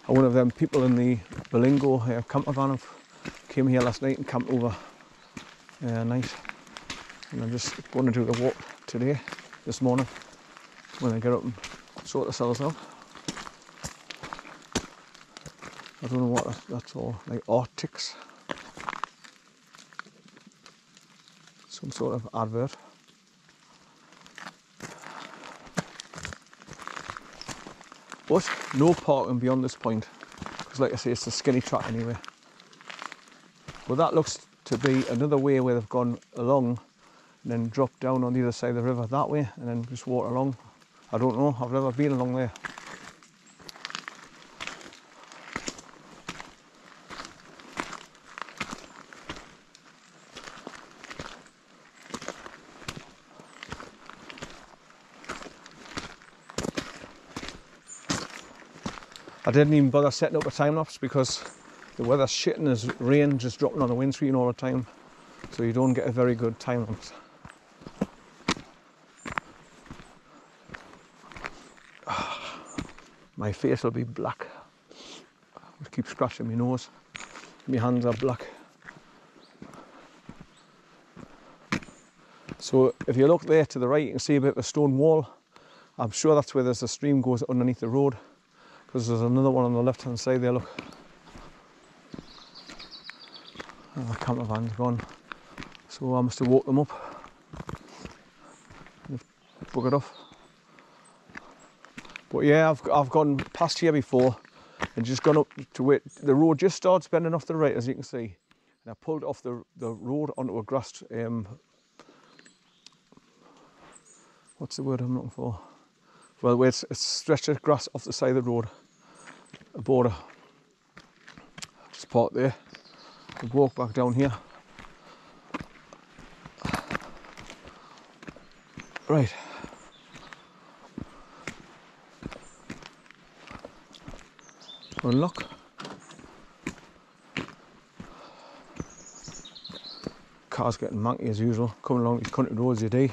one of them people in the Berlingo camper van came here last night and camped over night. And I'm just going to do the walk today, this morning, when I get up and sort themselves out. I don't know what that's all, like Arctics. Some sort of advert. But no parking beyond this point, because like I say, it's a skinny track anyway. But that looks to be another way where they've gone along and then dropped down on the other side of the river that way and then just walk along. I don't know, I've never been along there. I didn't even bother setting up a time lapse because the weather's shit and there's rain just dropping on the windscreen all the time, so you don't get a very good time lapse. My face will be black. I keep scratching my nose. My hands are black. So if you look there to the right, you can see a bit of a stone wall. I'm sure that's where there's a stream goes underneath the road, because there's another one on the left hand side there, look. Oh, the camper van's gone. So I must have woke them up. They've buggered off. But yeah, I've gone past here before and just gone up to where the road just starts bending off the right, as you can see. And I pulled off the road onto a grass, what's the word I'm looking for? Well, where it's stretched of grass off the side of the road, a border. Just park there and walk back down here. Right. Unlock. Car's getting manky as usual, coming along these country roads you do.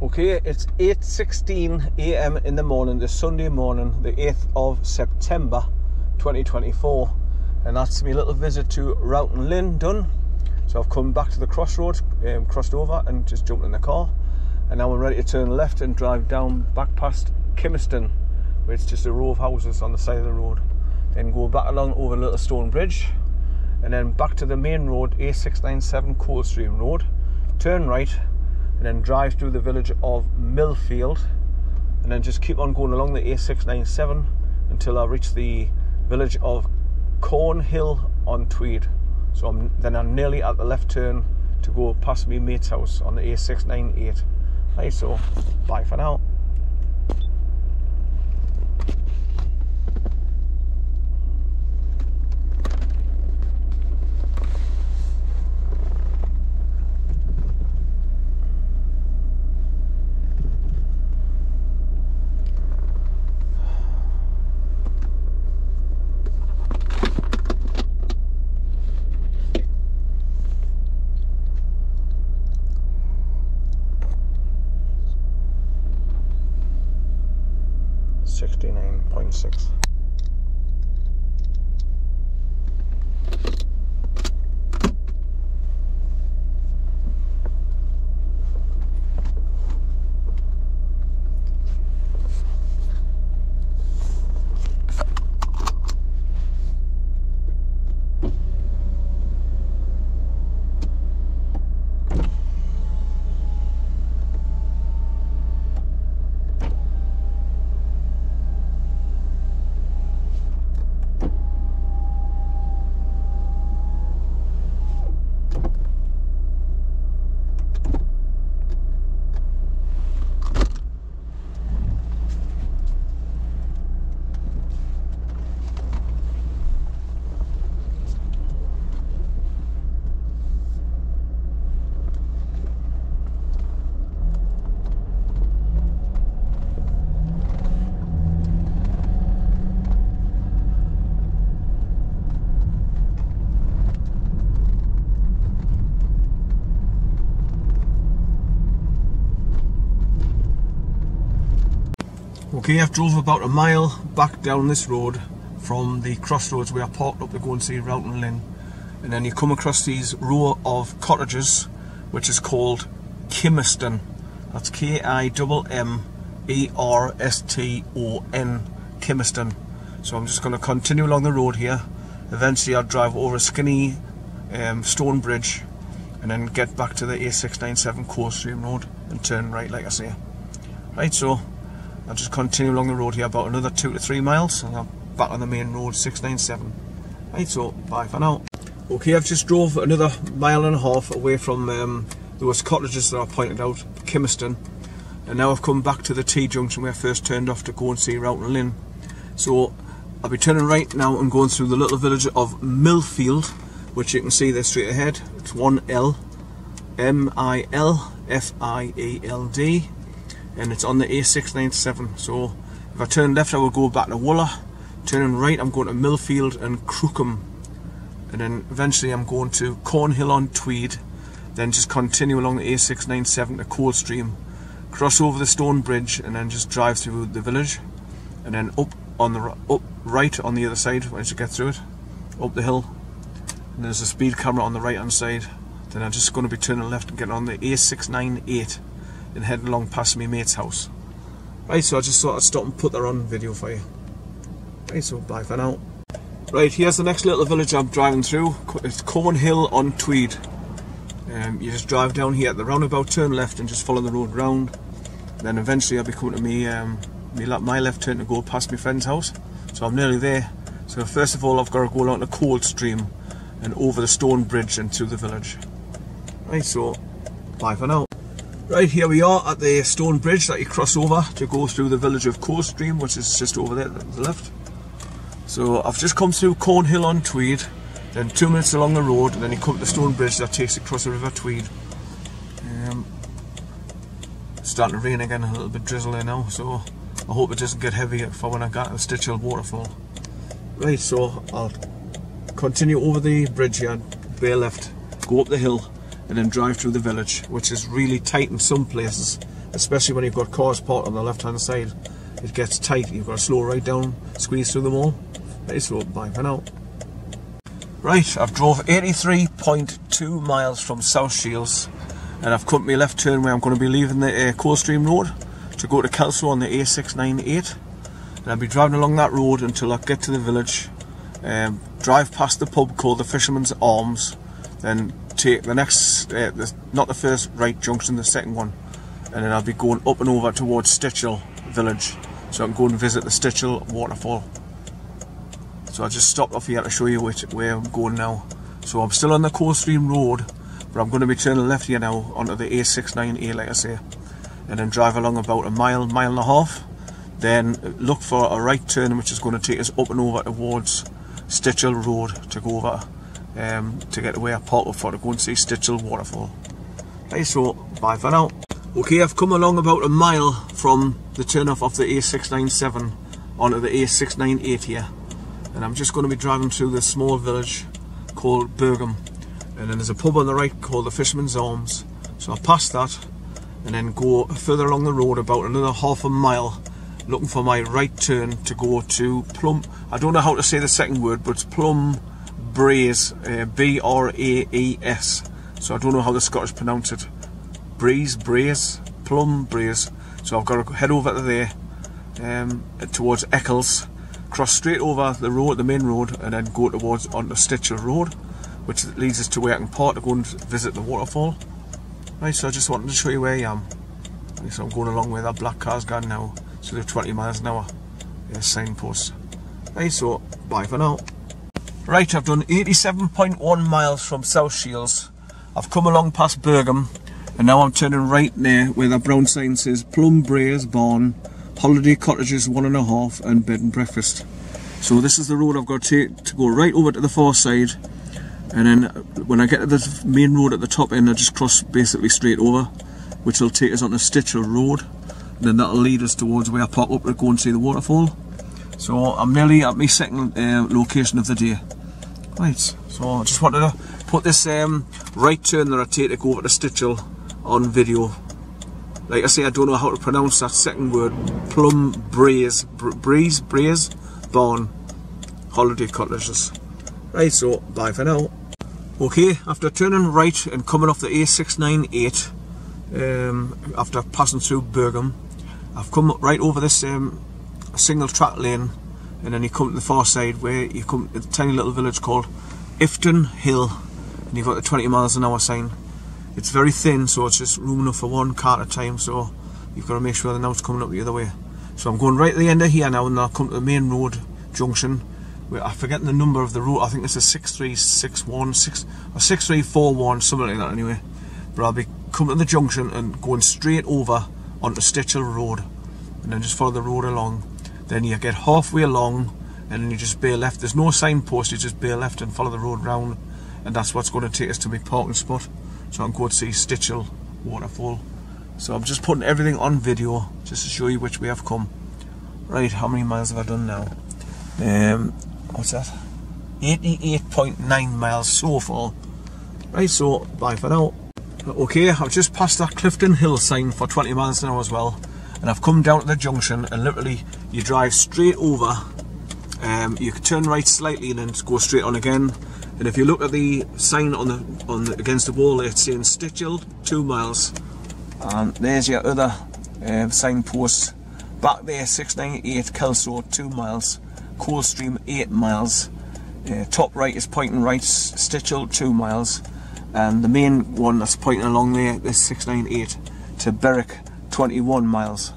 Okay, it's 8:16 a.m. in the morning, this Sunday morning, the 8th of September 2024, and that's my little visit to Routin Lynn done. So I've come back to the crossroads, crossed over and just jumped in the car, and now we're ready to turn left and drive down back past Kimmerston, where it's just a row of houses on the side of the road, then go back along over a little stone bridge and then back to the main road, A697 COLDSTREAM Road, turn right and then drive through the village of Millfield and then just keep on going along the A697 until I reach the village of Cornhill on Tweed. So I'm nearly at the left turn to go past my mate's house on the A698. Right, so bye for now. .6. Okay, I've drove about a mile back down this road from the crossroads where I parked up to go and see Routin Lynn, and then you come across these row of cottages which is called Kimmerston. That's Kimmerston, Kimmerston. So I'm just going to continue along the road here. Eventually I'll drive over a skinny stone bridge and then get back to the A697 COLDSTREAM road and turn right like I say. Right, so I'll just continue along the road here about another 2 to 3 miles and I'm back on the main road 697. Right, so bye for now. Okay, I've just drove another 1.5 miles away from those cottages that I pointed out, Kimmerston, and now I've come back to the T-junction where I first turned off to go and see Routin Lynn. So I'll be turning right now and going through the little village of Millfield, which you can see there straight ahead. It's 1L, M-I-L-F-I-E-L-D, and it's on the A697. So if I turn left I will go back to Wooler, turning right I'm going to Millfield and Crookham, and then eventually I'm going to Cornhill on Tweed, then just continue along the A697 to COLDSTREAM, cross over the stone bridge and then just drive through the village, and then up right on the other side once you get through it, up the hill, and there's a speed camera on the right hand side. Then I'm just going to be turning left and getting on the A698 and heading along past my mate's house. Right, so I just thought I'd stop and put that on video for you. Right, so bye for now. Right, here's the next little village I'm driving through. It's Cornhill on Tweed. You just drive down here at the roundabout, turn left and just follow the road round. Then eventually I'll be coming to my left turn to go past my friend's house. So I'm nearly there. So first of all I've got to go along to COLDSTREAM and over the stone bridge and through the village. Right, so bye for now. Right, here we are at the stone bridge that you cross over to go through the village of COLDSTREAM, which is just over there to the left. So I've just come through Cornhill on Tweed, then 2 minutes along the road, and then you come to the stone bridge that takes you across the River Tweed. It's starting to rain again, a little bit drizzle there now, so I hope it doesn't get heavy for when I get to the STICHILL waterfall. Right, so I'll continue over the bridge here, bear left, go up the hill, and then drive through the village, which is really tight in some places, especially when you've got cars parked on the left hand side. It gets tight, you've got to slow right down, squeeze through them all. Right, so bye for now. Right, I've drove 83.2 miles from South Shields, and I've come to my left turn where I'm going to be leaving the COLDSTREAM road to go to KELSO on the A698, and I'll be driving along that road until I get to the village, drive past the pub called the Fisherman's Arms, then take the next, not the first right junction, the second one, and then I'll be going up and over towards STICHILL village, so I can go and visit the STICHILL waterfall. So I just stopped off here to show you where I'm going now. So I'm still on the COLDSTREAM road, but I'm going to be turning left here now onto the A698 like I say, and then drive along about a mile and a half, then look for a right turn which is going to take us up and over towards STICHILL road to go over to get to where I parked up for to go and see STICHILL waterfall. Right, so bye for now. Okay, I've come along about a mile from the turn off the A697 onto the A698 here, and I'm just going to be driving through this small village called Birgham, and then there's a pub on the right called the Fisherman's Arms. So I'll pass that and then go further along the road about another .5 mile, looking for my right turn to go to Plum. I don't know how to say the second word, but it's Plum Braes, B-R-A-E-S. So I don't know how the Scottish pronounce it. Braes, Plum Braes. So I've got to head over to there, towards Eccles, cross straight over the road, the main road, and then go towards onto STICHILL road, which leads us to where I can park to go and visit the waterfall. Right, so I just wanted to show you where I am. Right, so I'm going along where that black car's gone now, so they're 20 miles an hour. There's signposts. Right, so bye for now. Right, I've done 87.1 miles from South Shields. I've come along past Birgham, and now I'm turning right near where that brown sign says Plum Braes Barn, Holiday Cottages 1.5 and Bed and Breakfast. So this is the road I've got to take to go right over to the far side, and then when I get to the main road at the top end I just cross basically straight over, which will take us onto STICHILL road, and then that'll lead us towards where I pop up to go and see the waterfall. So I'm nearly at my second location of the day. Right, so I just wanted to put this right turn that I take to go over to STICHILL on video. like I say, I don't know how to pronounce that second word. Plum Breeze Barn Holiday Cottages. Right, so bye for now. Okay, after turning right and coming off the A698, after passing through Birgham, I've come right over this single track lane, and then you come to the far side where you come to a tiny little village called Ifton Hill, and you've got the 20 miles an hour sign. It's very thin, so it's just room enough for one car at a time, so you've got to make sure the now's coming up the other way. So I'm going right at the end of here now, and I'll come to the main road junction. I'm forgetting the number of the road. I think it's a 6361, or 6341, something like that anyway. But I'll be coming to the junction and going straight over onto Stichill Road, and then just follow the road along. Then you get halfway along, and then you just bear left. There's no signpost, you just bear left and follow the road round, and that's what's going to take us to my parking spot, so I can go to see Stichill waterfall. So I'm just putting everything on video just to show you which way I've come. Right, how many miles have I done now? What's that? 88.9 miles so far. Right, so bye for now. Okay, I've just passed that Clifton Hill sign for 20 miles an hour as well, and I've come down to the junction, and literally you drive straight over. You can turn right slightly and then go straight on again. And if you look at the sign on the against the wall, it's saying Stichill 2 miles, and there's your other signpost back there, 698 KELSO 2 miles, COLDSTREAM 8 miles. Top right is pointing right, Stichill 2 miles, and the main one that's pointing along there, this 698 to Berwick 21 miles.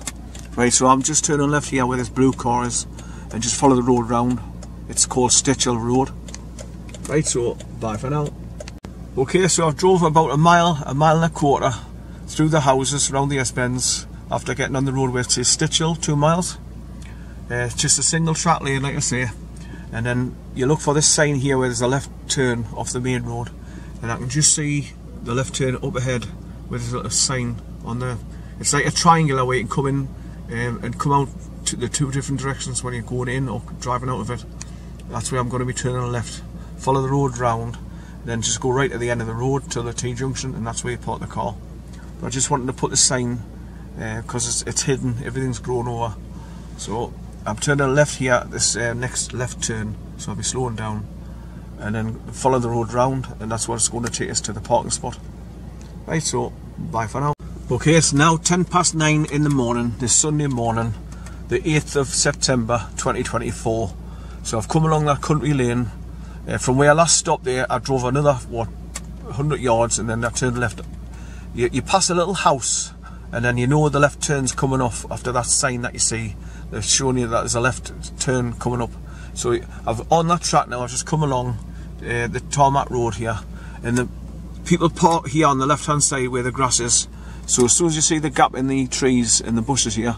Right, so I'm just turning left here where this blue car is, and just follow the road round. It's called Stichill Road. Right, so bye for now. Okay, so I've drove about a mile and a quarter through the houses around the S-Bends after getting on the road where it says Stichill 2 miles. It's just a single track lane, like I say, and then you look for this sign here where there's a left turn off the main road, and I can just see the left turn up ahead where there's a little sign on there. It's like a triangular way you can come in and come out to the two different directions when you're going in or driving out of it. That's where I'm going to be turning left. Follow the road round, then just go right at the end of the road to the T-junction, and that's where you park the car. But I just wanted to put the sign because it's hidden, everything's grown over. So I'm turning left here at this next left turn, so I'll be slowing down, and then follow the road round, and that's what's going to take us to the parking spot. Right, so bye for now. Okay, it's now 9:10 in the morning, this Sunday morning, the 8th of September 2024. So I've come along that country lane. From where I last stopped there, I drove another, 100 yards, and then I turned left. You pass a little house, and then you know the left turn's coming off after that sign that you see. They're showing you that there's a left turn coming up. So I've on that track now. I've just come along the tarmac road here, and the people park here on the left hand side where the grass is. So as soon as you see the gap in the trees and the bushes here,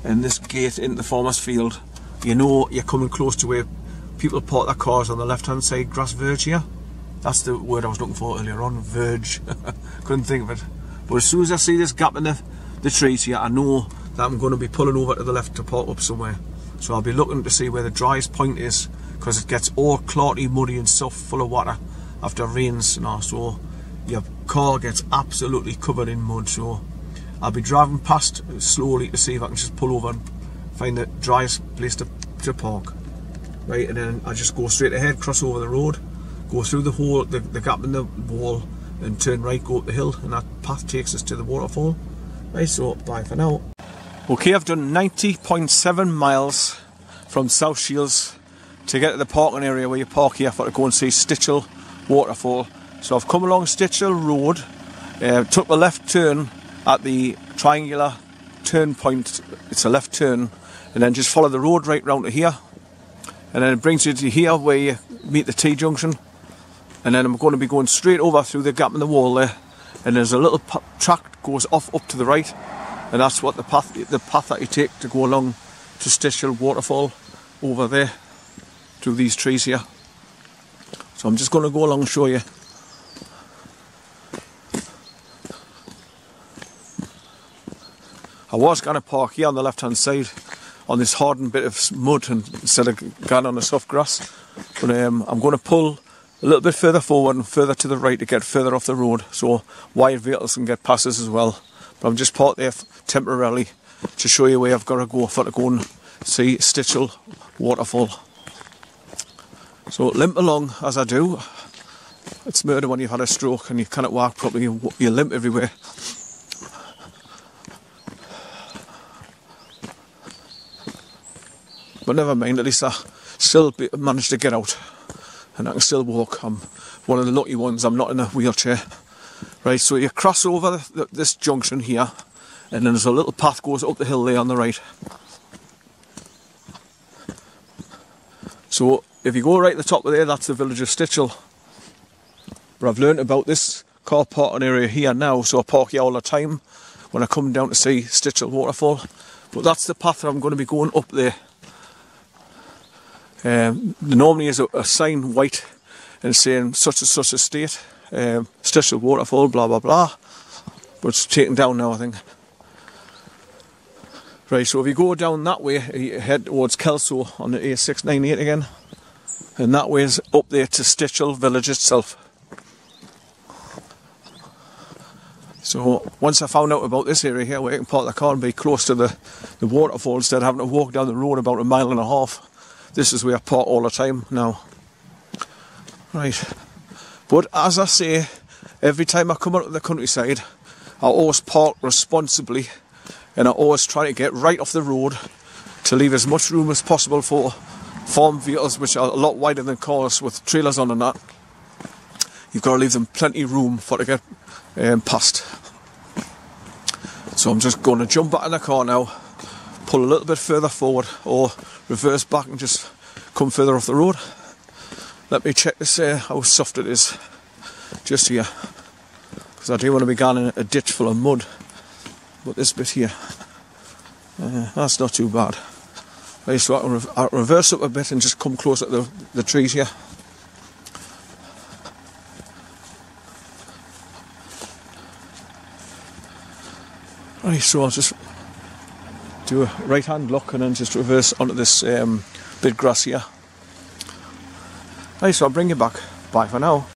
and this gate into the farmer's field, you know you're coming close to where people park their cars on the left hand side grass verge here. That's the word I was looking for earlier on, verge. Couldn't think of it. But as soon as I see this gap in the trees here, I know that I'm going to be pulling over to the left to park up somewhere. So I'll be looking to see where the driest point is, because it gets all clarty, muddy and soft, full of water after rains and all. So your car gets absolutely covered in mud. So I'll be driving past slowly to see if I can just pull over and find the driest place to park. Right, and then I just go straight ahead, cross over the road, go through the hole, the gap in the wall, and turn right, go up the hill, and that path takes us to the waterfall. Right, so bye for now. Okay, I've done 90.7 miles from South Shields to get to the parking area where you park here for to go and see Stichill waterfall. So I've come along Stichill Road, took a left turn at the triangular turn point. It's a left turn, and then just follow the road right round to here. And then it brings you to here where you meet the T-junction, and then I'm going to be going straight over through the gap in the wall there, and there's a little track that goes off up to the right, and that's what the path that you take to go along to Stichill waterfall over there through these trees here. So I'm just going to go along and show you. I was going to park here on the left hand side on this hardened bit of mud instead of going on the soft grass, but I'm going to pull a little bit further forward and further to the right to get further off the road, so wide vehicles can get passes as well. but I'm just parked there temporarily to show you where I've got to go and see Stichill waterfall. So limp along as I do. It's murder when you've had a stroke and you cannot walk properly, you limp everywhere. But never mind, at least I still managed to get out and I can still walk. I'm one of the lucky ones, I'm not in a wheelchair. Right, so you cross over this junction here, and then there's a little path goes up the hill there on the right. So if you go right at the top of there, that's the village of Stichill. But I've learnt about this car parking area here now, so I park here all the time when I come down to see Stichill waterfall. But that's the path that I'm going to be going up there. There normally is a sign white and saying such and such estate, Stichill waterfall, blah blah blah, but it's taken down now, I think. Right, so if you go down that way, you head towards KELSO on the A698 again, and that way is up there to Stichill village itself. So once I found out about this area here where you can park the car and be close to the waterfall instead of having to walk down the road about 1.5 miles, this is where I park all the time now. Right, but as I say, every time I come out of the countryside, I always park responsibly, and I always try to get right off the road to leave as much room as possible for farm vehicles, which are a lot wider than cars with trailers on and that. You've got to leave them plenty of room for to get past. So I'm just going to jump back in the car now, pull a little bit further forward, or reverse back and just come further off the road. Let me check this how soft it is just here, because I do want to be going in a ditch full of mud. But this bit here, that's not too bad. Right, so I can reverse up a bit and just come closer to the trees here. Right, so I'll just do a right hand lock and then just reverse onto this bit grass here. Right, so I'll bring you back. Bye for now.